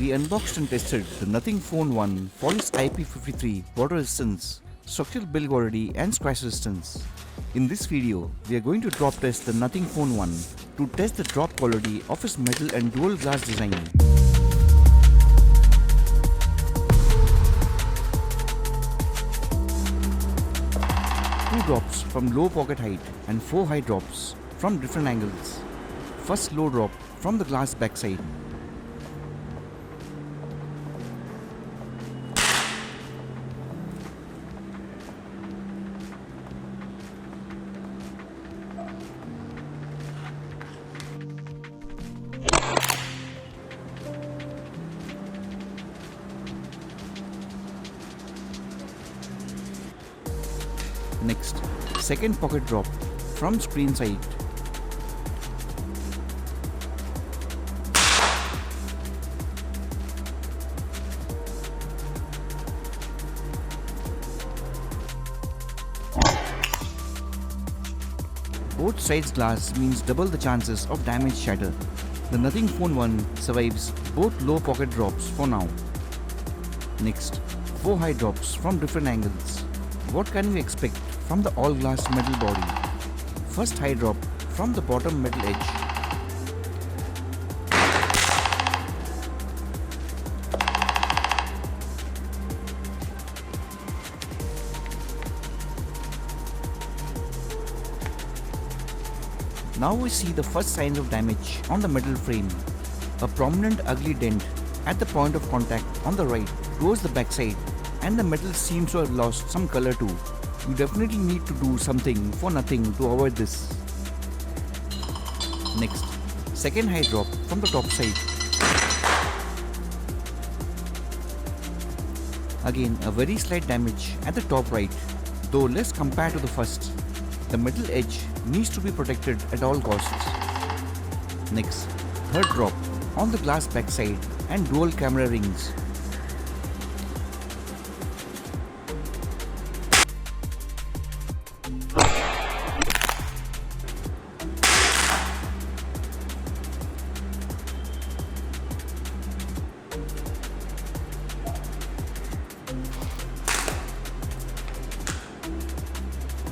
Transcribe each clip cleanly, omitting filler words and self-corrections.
we unboxed and tested the Nothing Phone 1 for its IP53 water resistance, structural build quality and scratch resistance. In this video, we are going to drop test the Nothing Phone 1 to test the drop quality of its metal and dual glass design. 2 drops from low pocket height and 4 high drops from different angles. First low drop from the glass backside. Next, second pocket drop from screen side. Both sides glass means double the chances of damage shatter. The Nothing Phone 1 survives both low pocket drops for now. Next, 4 high drops from different angles. What can we expect from the all glass metal body? First high drop from the bottom metal edge. Now we see the first signs of damage on the metal frame. A prominent ugly dent at the point of contact on the right towards the backside, and the metal seems to have lost some color too. You definitely need to do something for Nothing to avoid this. Next, second high drop from the top side. Again a very slight damage at the top right, though less compared to the first. The metal edge needs to be protected at all costs. Next, third drop on the glass backside and dual camera rings.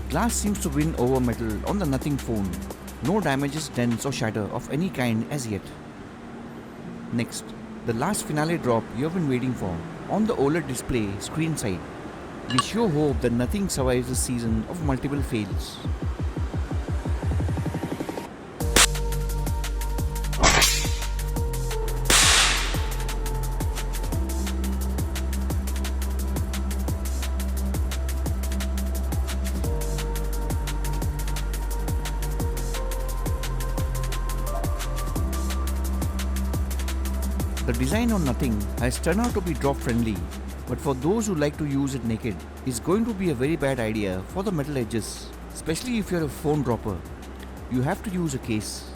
Glass seems to win over metal on the Nothing Phone. No damages, dents or shatter of any kind as yet. Next, the last finale drop you have been waiting for on the OLED display screen side. We sure hope that Nothing survives this season of multiple fails. The design on Nothing has turned out to be drop friendly, but for those who like to use it naked, it's going to be a very bad idea for the metal edges, especially if you're a phone dropper. You have to use a case.